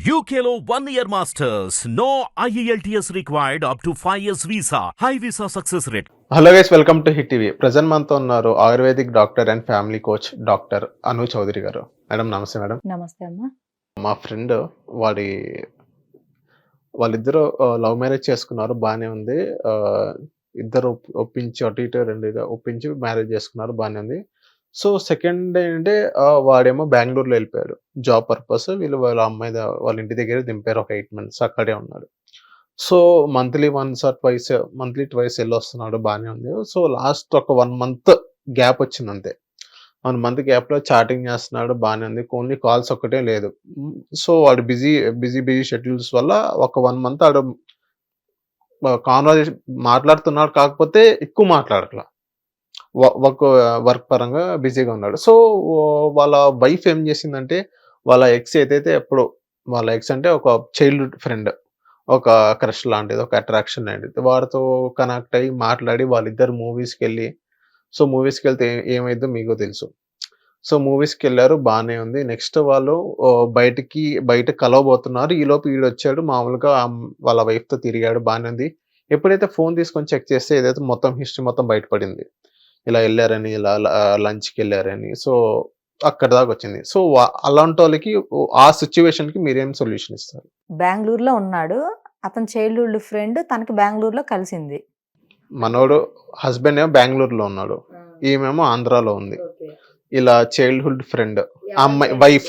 UKLO 1 year masters. No IELTS required up to 5 years visa. High visa success rate. Hello guys, welcome to Hit TV. Present మనతో ఉన్నారు Ayurvedic doctor and family coach doctor Anu Chowdary garu. Madam నమస్తే. Madam నమస్తే అమ్మా. మా friend వాళ్ళిద్దరు love marriage చేసుకున్నారు, బాగానే ఉంది. ఇద్దరు ఒప్పించి అటు ఇటు రెండు ఒప్పించి మ్యారేజ్ చేసుకున్నారు, బాగానే ఉంది. సో సెకండ్ ఏంటంటే వాడేమో బెంగళూరులో వెళ్ళిపోయాడు జాబ్ పర్పస్. వాళ్ళ అమ్మాయి వాళ్ళ ఇంటి దగ్గర దింపారు, ఒక 8 months అక్కడే ఉన్నాడు. సో మంత్లీ ట్వైస్ వెళ్ళి వస్తున్నాడు, బాగానే ఉంది. సో లాస్ట్ ఒక 1 month గ్యాప్ వచ్చింది అంతే. 1 month గ్యాప్లో చాటింగ్ చేస్తున్నాడు, బాగానే ఉంది. ఓన్లీ కాల్స్ ఒక్కటే లేదు. సో వాడు బిజీ షెడ్యూల్స్ వల్ల ఒక 1 month ఆడు కాన్వర్జేషన్ మాట్లాడుతున్నాడు, కాకపోతే ఎక్కువ మాట్లాడట్లా. వర్క్ పరంగా బిజీగా ఉన్నాడు. సో వాళ్ళ వైఫ్ ఏం చేసిందంటే, వాళ్ళ ఎక్స్ వాళ్ళ ఎక్స్ అంటే ఒక చైల్డ్హుడ్ ఫ్రెండ్, ఒక క్రష్ లాంటిది, ఒక అట్రాక్షన్ లాంటిది. వాడితో కనెక్ట్ అయ్యి మాట్లాడి వాళ్ళిద్దరు మూవీస్కి వెళ్ళి, సో మూవీస్కి వెళ్తే ఏమైందో మీకు తెలుసు. సో మూవీస్కి వెళ్ళారు, బాగానే ఉంది. నెక్స్ట్ వాళ్ళు బయట కలవబోతున్నారు. ఈలోపు వీడొచ్చాడు, మామూలుగా వాళ్ళ వైఫ్తో తిరిగాడు, బాగానే ఉంది. ఎప్పుడైతే ఫోన్ తీసుకొని చెక్ చేస్తే ఏదైతే మొత్తం హిస్టరీ మొత్తం బయటపడింది. ఇలా వెళ్ళారని, ఇలా లంచ్కి వెళ్ళారని. సో అక్కడ దాకా వచ్చింది. సో అలాంటి వాళ్ళకి ఆ సిచ్యువేషన్కి మీరేం సొల్యూషన్ ఇస్తారు? బెంగళూరులో ఉన్నాడు, అతని చైల్డ్హుడ్ ఫ్రెండ్ తనకి బెంగళూరులో కలిసింది. మనోడు హస్బెండ్ ఏమో బెంగళూరులో ఉన్నాడు, ఈమెమో ఆంధ్రాలో ఉంది. ఇలా చైల్డ్హుడ్ ఫ్రెండ్, అమ్మాయి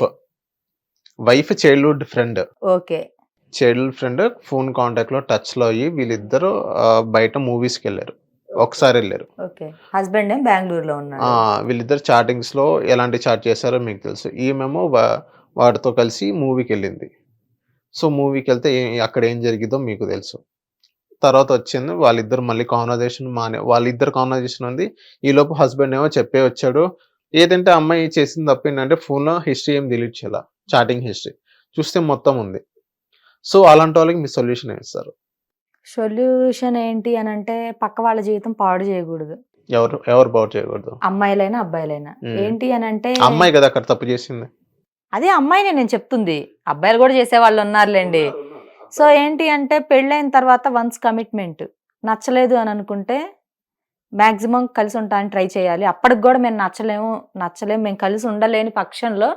wife childhood friend. Okay. Childhood friend phone contact లో టచ్ లో అయ్యి వీళ్ళిద్దరు బయట మూవీస్కి వెళ్ళారు, ఒకసారి వెళ్ళారు. ఓకే. హస్బెండ్ ఏం బెంగళూరులో ఉన్నాడు. వీళ్ళిద్దరు చాటింగ్స్ లో ఎలాంటి చాట్ చేశారో మీకు తెలుసు. ఈమెమో వాడితో కలిసి మూవీకి వెళ్ళింది. సో మూవీకి వెళ్తే అక్కడ ఏం జరిగిందో మీకు తెలుసు. తర్వాత వచ్చింది వాళ్ళిద్దరు మళ్ళీ వాళ్ళిద్దరు కాన్వర్జేషన్ ఉంది. ఈలోపు హస్బెండ్ ఏమో చెప్పే వచ్చాడు. ఏదంటే అమ్మాయి చేసింది తప్ప ఏంటంటే ఫోన్లో హిస్టరీ ఏం డిలీట్ చేయాల, చాటింగ్ హిస్టరీ చూస్తే మొత్తం ఉంది. సో అలాంటి వాళ్ళకి మీ సొల్యూషన్ ఏమి ఇస్తారు? సొల్యూషన్ ఏంటి అని అంటే, పక్క వాళ్ళ జీవితం పాడు చేయకూడదు. ఎవరు పాడు చేయకూడదు? అమ్మాయిలైనా అబ్బాయిలైనా. ఏంటి అని అంటే, అమ్మాయి కదా అక్కడ తప్పు చేసింది. అదే అమ్మాయినే నేను చెప్తుంది, అబ్బాయిలు కూడా చేసే వాళ్ళు ఉన్నారులేండి. సో ఏంటి అంటే, పెళ్ళైన తర్వాత వన్స్ కమిట్మెంట్ నచ్చలేదు అని అనుకుంటే మ్యాక్సిమం కలిసి ఉంటానికి ట్రై చేయాలి. అప్పటికి కూడా మేము నచ్చలేము మేము కలిసి ఉండలేని పక్షంలో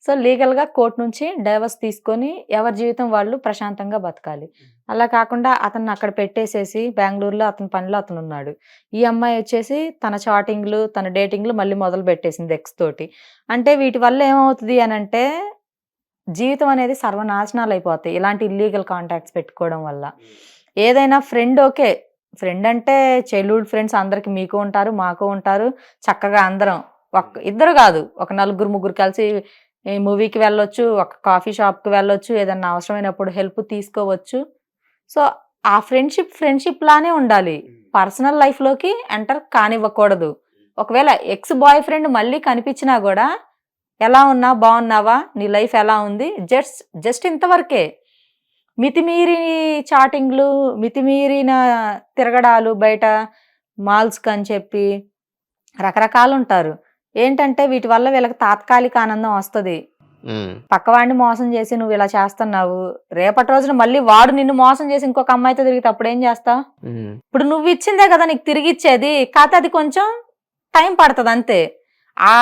సో లీగల్గా కోర్టు నుంచి డైవర్స్ తీసుకొని ఎవరి జీవితం వాళ్ళు ప్రశాంతంగా బతకాలి. అలా కాకుండా అతన్ని అక్కడ పెట్టేసేసి బెంగళూరులో అతని పనిలో అతను ఉన్నాడు. ఈ అమ్మాయి వచ్చేసి తన చాటింగ్లు తన డేటింగ్లు మళ్ళీ మొదలు పెట్టేసింది ఎక్స్ తోటి. అంటే వీటి వల్ల ఏమవుతుంది అని అంటే, జీవితం అనేది సర్వనాశనాలు అయిపోతాయి ఇలాంటి ఇల్లీగల్ కాంటాక్ట్స్ పెట్టుకోవడం వల్ల. ఏదైనా ఫ్రెండ్ ఓకే, ఫ్రెండ్ అంటే చైల్డ్హుడ్ ఫ్రెండ్స్ అందరికి మీకు ఉంటారు, మాకు ఉంటారు. చక్కగా అందరం ఇద్దరు కాదు, ఒక 4-3 కలిసి మూవీకి వెళ్ళొచ్చు, ఒక కాఫీ షాప్కి వెళ్ళొచ్చు, ఏదన్నా అవసరమైనప్పుడు హెల్ప్ తీసుకోవచ్చు. సో ఆ ఫ్రెండ్షిప్ లానే ఉండాలి, పర్సనల్ లైఫ్లోకి ఎంటర్ కానివ్వకూడదు. ఒకవేళ ఎక్స్ బాయ్ ఫ్రెండ్ మళ్ళీ కనిపించినా కూడా, ఎలా ఉన్నా, బాగున్నావా, నీ లైఫ్ ఎలా ఉంది, జస్ట్ ఇంతవరకే. మితిమీరి చాటింగ్లు, మితిమీరిన తిరగడాలు, బయట మాల్స్కి అని చెప్పి రకరకాలు ఉంటారు. ఏంటంటే వీటి వల్ల వీళ్ళకి తాత్కాలిక ఆనందం వస్తుంది. పక్కవాడిని మోసం చేసి నువ్వు ఇలా చేస్తున్నావు, రేపటి రోజున మళ్ళీ వాడు నిన్ను మోసం చేసి ఇంకొక అమ్మాయితో తిరిగితే అప్పుడు ఏం చేస్తావు? ఇప్పుడు నువ్వు ఇచ్చిందే కదా నీకు తిరిగి ఇచ్చేది, కాకపోతే అది కొంచెం టైం పడుతుంది అంతే. ఆ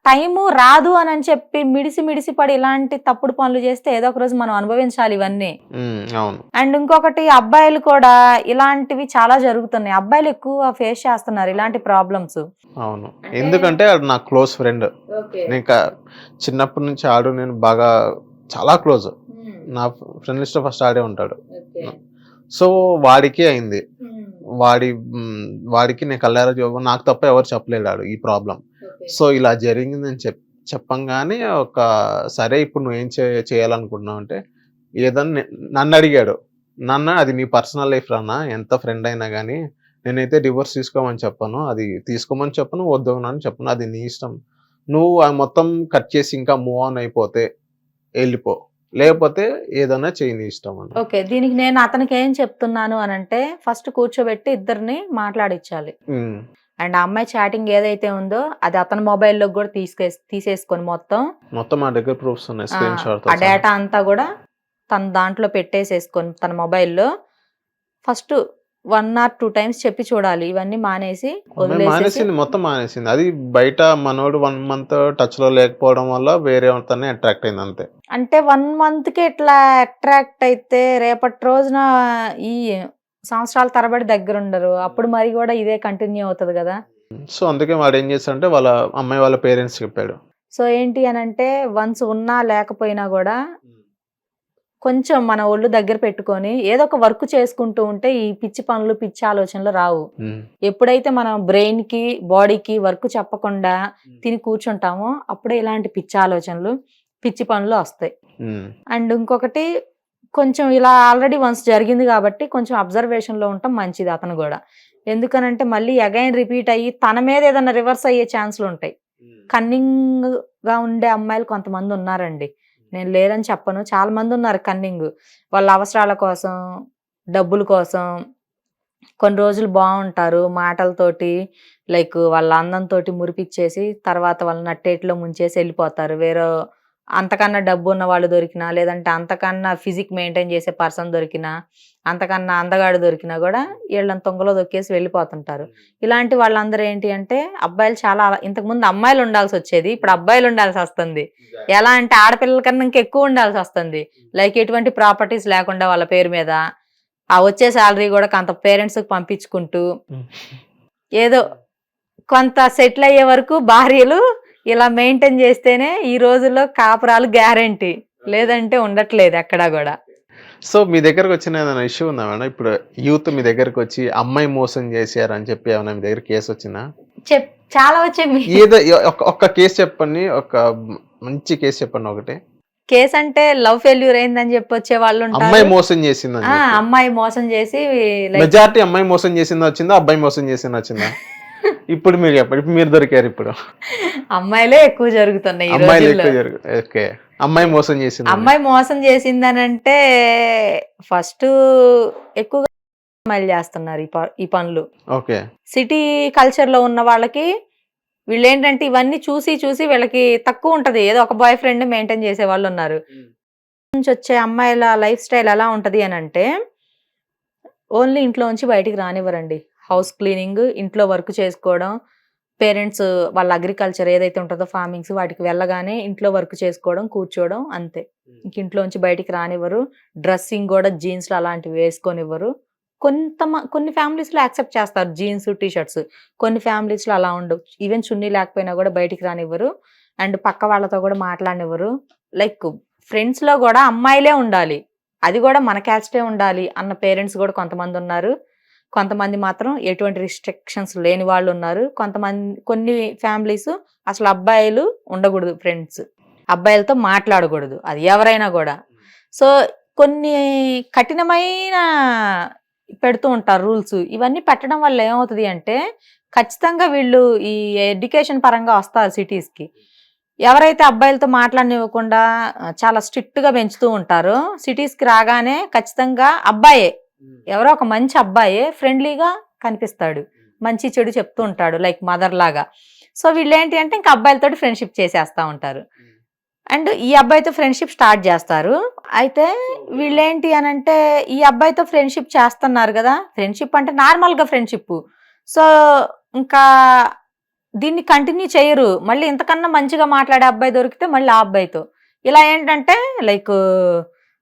టైము రాదు అని చెప్పి మిడిసి పడి ఇలాంటి తప్పుడు పనులు చేస్తే ఏదో ఒక రోజు మనం అనుభవించాలి ఇవన్నీ. అండ్ ఇంకొకటి, అబ్బాయిలు కూడా ఇలాంటివి చాలా జరుగుతున్నాయి. అబ్బాయిలు ఎక్కువ ఫేస్ చేస్తున్నారు ఇలాంటి ప్రాబ్లమ్స్. అవును, ఎందుకంటే నా క్లోజ్ ఫ్రెండ్, నేను చిన్నప్పటి నుంచి నేను బాగా చాలా క్లోజ్. నా ఫ్రెండ్ లిస్ట్ ఫస్ట్ ఆడే ఉంటాడు. సో వాడికి అయింది, వాడికి నేను కళ్ళారా నాకు తప్ప ఎవరు చెప్పలేడు ఈ ప్రాబ్లం. సో ఇలా జరిగిందని చెప్పంగానే సరే ఇప్పుడు నువ్వేం చేయాలనుకుంటున్నావు అంటే, ఏదన్నా నన్ను అడిగాడు. అది నీ పర్సనల్ లైఫ్ రానా, ఎంత ఫ్రెండ్ అయినా కానీ నేనైతే డివోర్స్ తీసుకోమని చెప్పను, అది తీసుకోమని చెప్పను, వద్దు అని చెప్పను, అది నీ ఇష్టం. నువ్వు మొత్తం కట్ చేసి ఇంకా మూవ్ ఆన్ అయిపోతే వెళ్ళిపో, లేకపోతే ఏదైనా చేయి, నీ ఇష్టం అని. ఓకే, దీనికి నేను అతనికి ఏం చెప్తున్నాను అని అంటే, ఫస్ట్ కూర్చోబెట్టి ఇద్దరిని మాట్లాడించాలి. అండ్ ఆ అమ్మాయి చాటింగ్ ఏదైతే ఉందో అది అతని మొబైల్లో కూడా తీసేసుకొని మొత్తం మా దగ్గర ప్రూఫ్స్ ఉన్నాయి, స్క్రీన్ షాట్, ఆ డేటా అంతా కూడా తన దాంట్లో పెట్టేసేసుకొని తన మొబైల్లో ఫస్ట్ 1 or 2 times చెప్పి చూడాలి. ఇవన్నీ మానేసి వదిలేసేసి మానేసింది, మొత్తం మానేసింది. అది బయట మనోడు 1 month టచ్ లో లేకపోవడం వల్ల వేరే తనే అట్రాక్ట్ అయింది అంతే. అంటే 1 monthకి ఇట్లా అట్రాక్ట్ అయితే రేపటి రోజున ఈ సంవత్సరాల తరబడి దగ్గరుండరు. అప్పుడు మరి కూడా ఇదే కంటిన్యూ అవుతుంది కదా. సో అందుకే వాడు ఏం చేస్తాడంటే వాళ్ళ అమ్మాయి వాళ్ళ పేరెంట్స్ చెప్పాడు. సో ఏంటి అని అంటే వన్స్ ఉన్నా లేకపోయినా కూడా కొంచెం మన ఒళ్ళు దగ్గర పెట్టుకొని ఏదో ఒక వర్క్ చేసుకుంటూ ఉంటే ఈ పిచ్చి పనులు పిచ్చి ఆలోచనలు రావు. ఎప్పుడైతే మనం బ్రెయిన్ కి బాడీకి వర్క్ చెప్పకుండా తిని కూర్చుంటామో అప్పుడే ఇలాంటి పిచ్చి ఆలోచనలు పిచ్చి పనులు వస్తాయి. అండ్ ఇంకొకటి కొంచెం ఇలా ఆల్రెడీ వన్స్ జరిగింది కాబట్టి కొంచెం అబ్జర్వేషన్ లో ఉండటం మంచిది అతను కూడా. ఎందుకనంటే మళ్ళీ అగైన్ రిపీట్ అయ్యి తన మీద ఏదైనా రివర్స్ అయ్యే ఛాన్సులు ఉంటాయి. కన్నింగ్ గా ఉండే అమ్మాయిలు కొంతమంది ఉన్నారండి, నేను లేరని చెప్పను, చాలా మంది ఉన్నారు కన్నింగ్. వాళ్ళ అవసరాల కోసం డబ్బుల కోసం కొన్ని రోజులు బాగుంటారు మాటలతోటి, లైక్ వాళ్ళ అందంతో మురిపిచ్చేసి తర్వాత వాళ్ళ నట్టేట్లో ముంచేసి వెళ్ళిపోతారు. వేరే అంతకన్నా డబ్బు ఉన్న వాళ్ళు దొరికినా, లేదంటే అంతకన్నా ఫిజిక్ మెయింటైన్ చేసే పర్సన్ దొరికినా, అంతకన్నా అందగాడు దొరికినా కూడా వీళ్ళని తొంగలో దొక్కేసి వెళ్ళిపోతుంటారు. ఇలాంటి వాళ్ళందరూ ఏంటి అంటే అబ్బాయిలు చాలా, ఇంతకుముందు అమ్మాయిలు ఉండాల్సి వచ్చేది, ఇప్పుడు అబ్బాయిలు ఉండాల్సి వస్తుంది. ఎలా అంటే ఆడపిల్లల కన్నా ఇంకా ఎక్కువ ఉండాల్సి వస్తుంది. లైక్ ఎటువంటి ప్రాపర్టీస్ లేకుండా వాళ్ళ పేరు మీద ఆ వచ్చే శాలరీ కూడా కొంత పేరెంట్స్కి పంపించుకుంటూ ఏదో కొంత సెటిల్ అయ్యే వరకు భార్యలు ఇలా మెయింటైన్ చేస్తేనే ఈ రోజుల్లో కాపురాలు గ్యారంటీ, లేదంటే ఉండట్లేదు ఎక్కడా కూడా. సో మీ దగ్గరకు వచ్చిన ఏదైనా ఇష్యూ ఉందా మేడం? ఇప్పుడు యూత్ మీ దగ్గరకు వచ్చి అమ్మాయి మోసం చేశారు అని చెప్పి ఏమైనా మీ దగ్గర కేసు వచ్చిందా? చాలా వచ్చాయి. ఏదో ఒక్క కేసు చెప్పండి, ఒక మంచి కేసు చెప్పండి ఒకటి. కేసు అంటే లవ్ ఫెయిల్యూర్ అయిందని చెప్పి వచ్చే వాళ్ళు ఉంటారు. అమ్మాయి మోసం చేసింది, అమ్మాయి మోసం చేసి మెజారిటీ అమ్మాయి మోసం చేసింది వచ్చిందా, అబ్బాయి మోసం చేసింది వచ్చిందా? ఇప్పుడు మీరు చెప్పండి, ఇప్పుడు మీరు దొరికారు. ఇప్పుడు అమ్మాయిలే ఎక్కువ జరుగుతున్నాయి. అమ్మాయిలు ఎక్కువ జరుగుతాయి. ఓకే, అమ్మాయి మోసం చేసింది. అమ్మాయి మోసం చేసిందని అంటే ఫస్ట్ ఎక్కువగా అమ్మాయిలు చేస్తున్నారు ఈ పనులు. ఓకే, సిటీ కల్చర్ లో ఉన్న వాళ్ళకి వీళ్ళు ఏంటంటే ఇవన్నీ చూసి చూసి వీళ్ళకి తక్కువ ఉంటది. ఏదో ఒక బాయ్ ఫ్రెండ్ మెయింటైన్ చేసే వాళ్ళు ఉన్నారు. నుంచి వచ్చే అమ్మాయిల లైఫ్ స్టైల్ ఎలా ఉంటది అని అంటే ఓన్లీ ఇంట్లో నుంచి బయటికి రానివ్వరండి. హౌస్ క్లీనింగ్, ఇంట్లో వర్క్ చేసుకోవడం, పేరెంట్స్ వాళ్ళ అగ్రికల్చర్ ఏదైతే ఉంటుందో ఫార్మింగ్స్ వాటికి వెళ్ళగానే ఇంట్లో వర్క్ చేసుకోవడం, కూర్చోవడం, అంతే. ఇంక ఇంట్లో నుంచి బయటికి రానివ్వరు. డ్రెస్సింగ్ కూడా జీన్స్లు అలాంటివి వేసుకొనివ్వరు. కొన్ని ఫ్యామిలీస్లో యాక్సెప్ట్ చేస్తారు జీన్స్ టీషర్ట్స్, కొన్ని ఫ్యామిలీస్లో అలా ఉండవు. ఈవెన్ చున్నీ లేకపోయినా కూడా బయటికి రానివ్వరు. అండ్ పక్క వాళ్ళతో కూడా మాట్లాడనివ్వరు. లైక్ ఫ్రెండ్స్లో కూడా అమ్మాయిలే ఉండాలి, అది కూడా మన క్యాస్టే ఉండాలి అన్న పేరెంట్స్ కూడా కొంతమంది ఉన్నారు. కొంతమంది మాత్రం ఎటువంటి రిస్ట్రిక్షన్స్ లేని వాళ్ళు ఉన్నారు. కొన్ని ఫ్యామిలీస్ అసలు అబ్బాయిలు ఉండకూడదు, ఫ్రెండ్స్ అబ్బాయిలతో మాట్లాడకూడదు, అది ఎవరైనా కూడా. సో కొన్ని కఠినమైన పెడుతూ ఉంటారు రూల్స్. ఇవన్నీ పెట్టడం వల్ల ఏమవుతుంది అంటే ఖచ్చితంగా వీళ్ళు ఈ ఎడ్యుకేషన్ పరంగా వస్తారు సిటీస్కి. ఎవరైతే అబ్బాయిలతో మాట్లాడనివ్వకుండా చాలా స్ట్రిక్ట్గా పెంచుతూ ఉంటారో సిటీస్కి రాగానే ఖచ్చితంగా అబ్బాయే, ఎవరో ఒక మంచి అబ్బాయే ఫ్రెండ్లీగా కనిపిస్తాడు, మంచి చెడు చెప్తూ ఉంటాడు, లైక్ మదర్ లాగా. సో వీళ్ళు ఏంటి అంటే ఇంకా అబ్బాయిలతో ఫ్రెండ్షిప్ చేసేస్తూ ఉంటారు. అండ్ ఈ అబ్బాయితో ఫ్రెండ్షిప్ స్టార్ట్ చేస్తారు. అయితే వీళ్ళేంటి అని అంటే ఈ అబ్బాయితో ఫ్రెండ్షిప్ చేస్తున్నారు కదా, ఫ్రెండ్షిప్ అంటే నార్మల్గా ఫ్రెండ్షిప్. సో ఇంకా దీన్ని కంటిన్యూ చేయరు. మళ్ళీ ఇంతకన్నా మంచిగా మాట్లాడే అబ్బాయి దొరికితే మళ్ళీ ఆ అబ్బాయితో ఇలా ఏంటంటే లైక్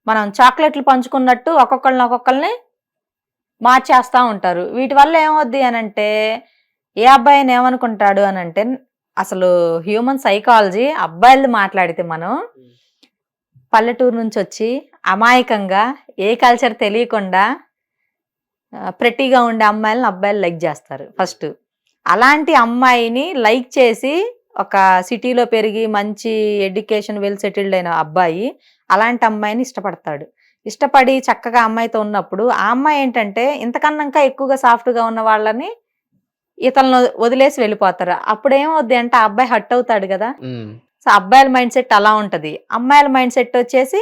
మనం చాక్లెట్లు పంచుకున్నట్టు ఒక్కొక్కరిని మార్చేస్తూ ఉంటారు. వీటి వల్ల ఏమవుద్ది అని అంటే ఏ అబ్బాయిని ఏమనుకుంటాడు అని అంటే అసలు హ్యూమన్ సైకాలజీ అబ్బాయిలు మాట్లాడితే మనం పల్లెటూరు నుంచి వచ్చి అమాయకంగా ఏ కల్చర్ తెలియకుండా ప్రెట్టీగా ఉండే అమ్మాయిలను అబ్బాయిలు లైక్ చేస్తారు ఫస్ట్. అలాంటి అమ్మాయిని లైక్ చేసి ఒక సిటీలో పెరిగి మంచి ఎడ్యుకేషన్ వెల్ సెటిల్డ్ అయిన అబ్బాయి అలాంటి అమ్మాయిని ఇష్టపడతాడు. ఇష్టపడి చక్కగా అమ్మాయితో ఉన్నప్పుడు ఆ అమ్మాయి ఏంటంటే ఇంతకన్నా ఇంకా ఎక్కువగా సాఫ్ట్గా ఉన్న వాళ్ళని ఇతను వదిలేసి వెళ్ళిపోతారు. అప్పుడు ఏమవుద్ది అంటే ఆ అబ్బాయి హట్ అవుతాడు కదా. సో అబ్బాయిల మైండ్ సెట్ అలా ఉంటది. అమ్మాయిల మైండ్ సెట్ వచ్చేసి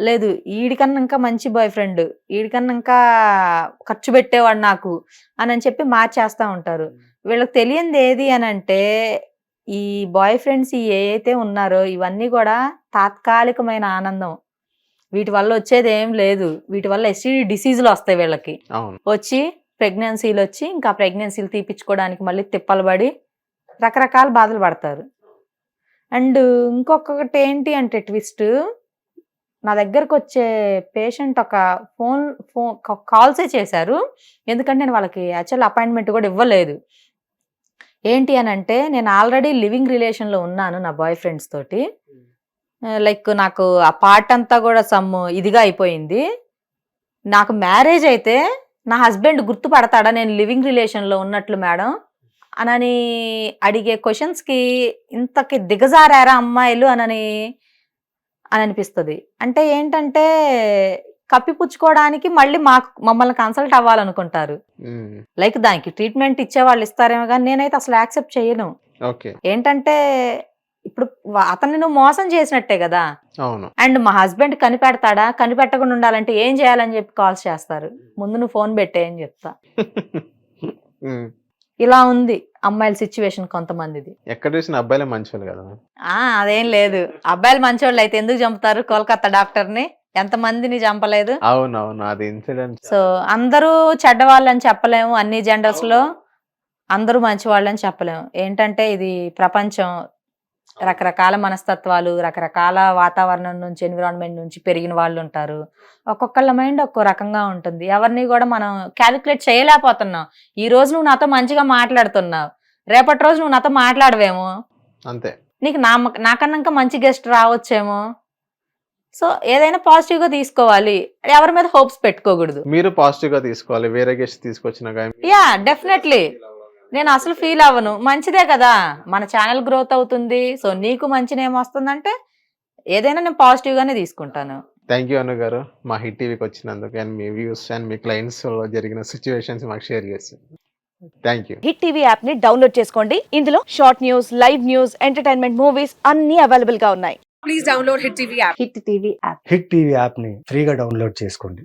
లేదు, వీడికన్నా ఇంకా మంచి బాయ్ ఫ్రెండ్, వీడికన్నా ఇంకా ఖర్చు పెట్టేవాడు నాకు అని చెప్పి మార్చేస్తూ ఉంటారు. వీళ్ళకి తెలియంది ఏది అని అంటే ఈ బాయ్ ఫ్రెండ్స్ ఏవైతే ఉన్నారో ఇవన్నీ కూడా తాత్కాలికమైన ఆనందం. వీటి వల్ల వచ్చేది ఏం లేదు, వీటి వల్ల ఎస్టీడీ డిసీజులు వస్తాయి వీళ్ళకి. అవును. వచ్చి ప్రెగ్నెన్సీలు వచ్చి ఇంకా ప్రెగ్నెన్సీలు తీపించుకోవడానికి మళ్ళీ తిప్పలు పడి రకరకాల బాధలు పడతారు. అండ్ ఇంకొకటి ఏంటి అంటే ట్విస్ట్, నా దగ్గరకు వచ్చే పేషెంట్ ఒక ఫోన్ కాల్సే చేశారు. ఎందుకంటే నేను వాళ్ళకి యాక్చువల్ అపాయింట్మెంట్ కూడా ఇవ్వలేదు. ఏంటి అని అంటే, నేను ఆల్రెడీ లివింగ్ రిలేషన్లో ఉన్నాను నా బాయ్ ఫ్రెండ్స్ తోటి. లైక్ నాకు ఆ పార్ట్ అంతా కూడా సమ్ ఇదిగా అయిపోయింది. నాకు మ్యారేజ్ అయితే నా హస్బెండ్ గుర్తుపడతాడా నేను లివింగ్ రిలేషన్లో ఉన్నట్లు మేడం అని అడిగే క్వశ్చన్స్కి ఇంతకి దిగజారారా అమ్మాయిలు అని అనిపిస్తుంది. అంటే ఏంటంటే కప్పిపుచ్చుకోవడానికి మళ్ళీ మమ్మల్ని కన్సల్ట్ అవ్వాలనుకుంటారు. లైక్ దానికి ట్రీట్మెంట్ ఇచ్చే వాళ్ళు ఇస్తారేమో కానీ నేనైతే అసలు యాక్సెప్ట్ చేయను. ఏంటంటే ఇప్పుడు అతన్ని నువ్వు మోసం చేసినట్టే కదా. అండ్ మా హస్బెండ్ కనిపెడతాడా, కనిపెట్టకుండా ఉండాలంటే ఏం చేయాలని చెప్పి కాల్స్ చేస్తారు. ముందు నువ్వు ఫోన్ పెట్టే అని చెప్తా. ఇలా ఉంది అమ్మాయిల సిచ్యువేషన్ కొంతమందిది. ఎక్కడ చూసిన అబ్బాయిలే మంచోళ్ళు కదా. అదేం లేదు, అబ్బాయిలు మంచోళ్ళు అయితే ఎందుకు చంపుతారు? కోల్కతా డాక్టర్ ని ఎంతమందిని చంపలేదు. అవునవును, అది ఇన్సిడెంట్. సో అందరూ చెడ్డవాళ్ళని చెప్పలేము, అన్ని జెండర్స్ లో అందరూ మంచి వాళ్ళని చెప్పలేము. ఏంటంటే ఇది ప్రపంచం, రకరకాల మనస్తత్వాలు, రకరకాల వాతావరణం నుంచి, ఎన్విరాన్మెంట్ నుంచి పెరిగిన వాళ్ళు ఉంటారు. ఒక్కొక్కళ్ళ మైండ్ ఒక్కో రకంగా ఉంటుంది. ఎవరిని కూడా మనం క్యాలిక్యులేట్ చేయలేకపోతున్నాం. ఈ రోజు నువ్వు నాతో మంచిగా మాట్లాడుతున్నావు, రేపటి రోజు నువ్వు నాతో మాట్లాడవేమో, అంతే. నీకు నాకన్నా ఇంకా మంచి గెస్ట్ రావచ్చేమో. సో ఏదైనా పాజిటివ్ గా తీసుకోవాలి, ఎవరి మీద హోప్స్ పెట్టుకోకూడదు. మీరు పాజిటివ్ గా తీసుకోవాలి, వేరే గెస్ట్ తీసుకొచ్చినా కానీ. యా డెఫినెట్లీ, నేను అసలు ఫీల్ అవ్వను. మంచిదే కదా, మన ఛానల్ గ్రోత్ అవుతుంది. సో నీకు మంచి నేమ్ వస్తుందంటే ఏదైనా నేను పాజిటివ్ గానే తీసుకుంటాను. థ్యాంక్ యూ అను గారు, మా హిట్ టీవీకి వచ్చినందుకు and me views and me clients లో జరిగిన సిచ్యువేషన్స్ మాకు షేర్ చేస్తారు. Thank you. Hit TV app ని డౌన్లోడ్ చేసుకోండి. ఇందులో short news, live news, entertainment movies అన్ని అవైలబుల్ గా ఉన్నాయి. Please download Hit TV app. Hit TV app hit TV యాప్ని ఫ్రీగా డౌన్లోడ్ చేసుకోండి.